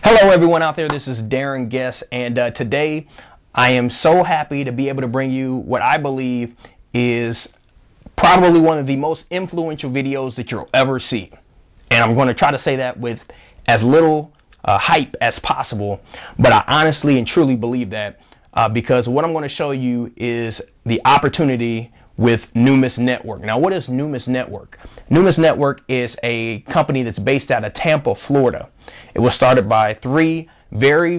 Hello everyone out there, this is Darren Guest, and today I am so happy to be able to bring you what I believe is probably one of the most influential videos that you'll ever see. And I'm going to try to say that with as little hype as possible, but I honestly and truly believe that because what I'm going to show you is the opportunity with Numis Network. Now, what is Numis Network? Numis Network is a company that's based out of Tampa, Florida. It was started by three very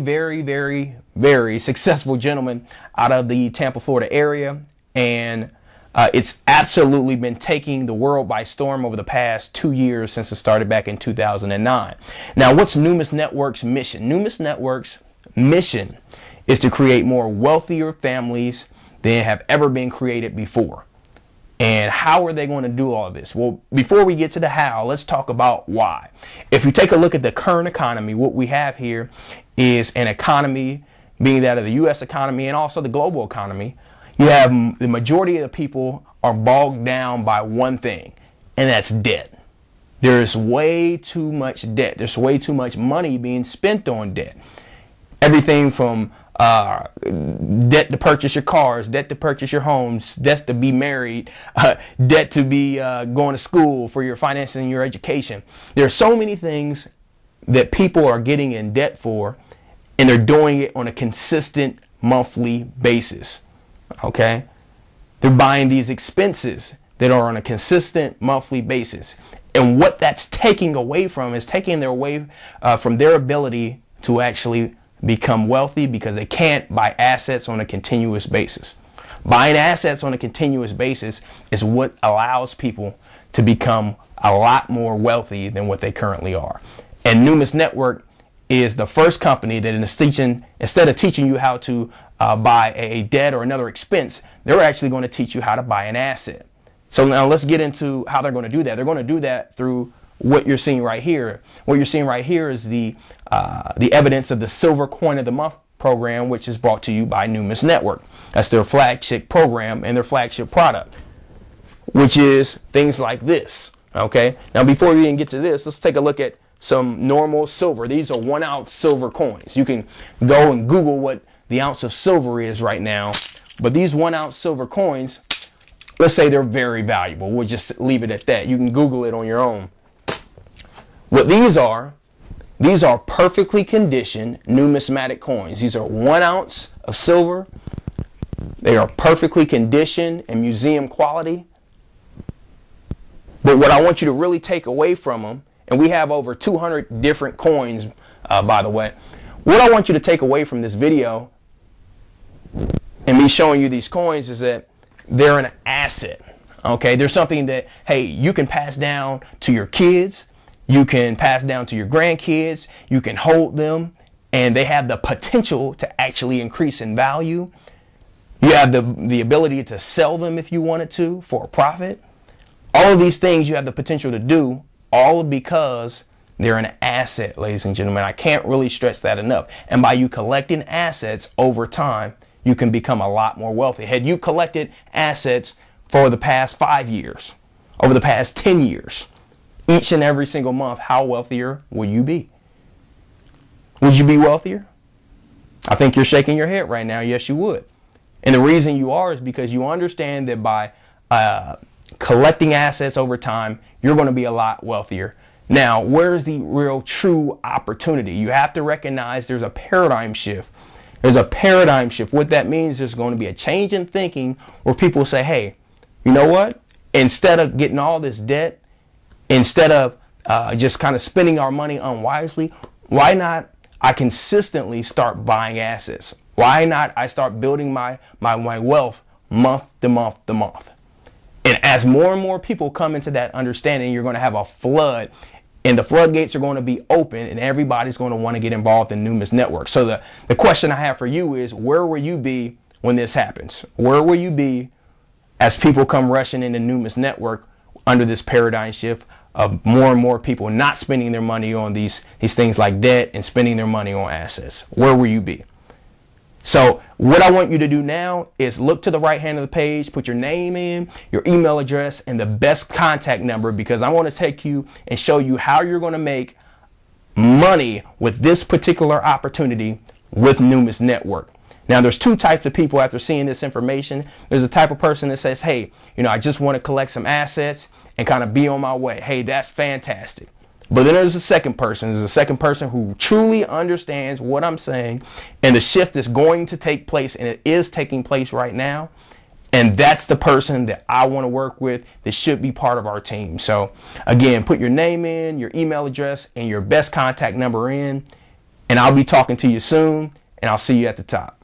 successful gentlemen out of the Tampa, Florida area. And it's absolutely been taking the world by storm over the past 2 years since it started back in 2009. Now, what's Numis Network's mission? Numis Network's mission is to create more wealthier families than have ever been created before. And how are they going to do all of this? Well, before we get to the how, let's talk about why. If you take a look at the current economy, what we have here is an economy, being that of the U.S. economy and also the global economy. You have the majority of the people are bogged down by one thing, and that's debt. There's way too much debt. There's way too much money being spent on debt. Everything from debt to purchase your cars, debt to purchase your homes, debt to be married, debt to be going to school for your finances and your education. There are so many things that people are getting in debt for, and they're doing it on a consistent monthly basis. Okay? They're buying these expenses that are on a consistent monthly basis. And what that's taking away from is taking their away from their ability to actually become wealthy, because they can't buy assets on a continuous basis. Buying assets on a continuous basis is what allows people to become a lot more wealthy than what they currently are. And Numis Network is the first company that instead of teaching you how to buy a debt or another expense, they're actually going to teach you how to buy an asset. So now let's get into how they're going to do that. They're going to do that through what you're seeing right here. What you're seeing right here is the evidence of the Silver Coin of the Month program, which is brought to you by Numis Network. That's their flagship program and their flagship product, which is things like this. Okay. Now, before we even get to this, let's take a look at some normal silver. These are 1 ounce silver coins. You can go and Google what the ounce of silver is right now. But these 1 ounce silver coins, let's say they're very valuable. We'll just leave it at that. You can Google it on your own. What these are perfectly conditioned numismatic coins. These are 1 ounce of silver. They are perfectly conditioned and museum quality. But what I want you to really take away from them, and we have over 200 different coins, by the way. What I want you to take away from this video and me showing you these coins is that they're an asset. Okay, there's something that, hey, you can pass down to your kids. You can pass down to your grandkids. You can hold them, and they have the potential to actually increase in value. You have the ability to sell them if you wanted to for a profit. All of these things you have the potential to do, all because they're an asset, ladies and gentlemen. I can't really stress that enough. And by you collecting assets over time, you can become a lot more wealthy. Had you collected assets for the past 5 years, over the past 10 years, each and every single month, how wealthier will you be? Would you be wealthier? I think you're shaking your head right now. Yes, you would. And the reason you are is because you understand that by collecting assets over time, you're going to be a lot wealthier. Now, where's the real true opportunity? You have to recognize there's a paradigm shift. There's a paradigm shift. What that means, there's going to be a change in thinking where people say, hey, you know what? Instead of getting all this debt, instead of just kind of spending our money unwisely, why not I consistently start buying assets? Why not I start building my wealth month to month to month? And as more and more people come into that understanding, you're going to have a flood, and the floodgates are going to be open, and everybody's going to want to get involved in Numis Network. So the question I have for you is, where will you be when this happens? Where will you be as people come rushing into Numis Network under this paradigm shift of more and more people not spending their money on these things like debt and spending their money on assets? Where will you be? So what I want you to do now is look to the right hand of the page, put your name in, your email address, and the best contact number, because I want to take you and show you how you're going to make money with this particular opportunity with Numis Network. Now, there's two types of people after seeing this information. There's a type of person that says, hey, I just want to collect some assets and kind of be on my way. Hey, that's fantastic. But then there's a second person. There's a second person who truly understands what I'm saying and the shift is going to take place, and it is taking place right now. And that's the person that I want to work with that should be part of our team. So again, put your name in, your email address, and your best contact number in, and I'll be talking to you soon, and I'll see you at the top.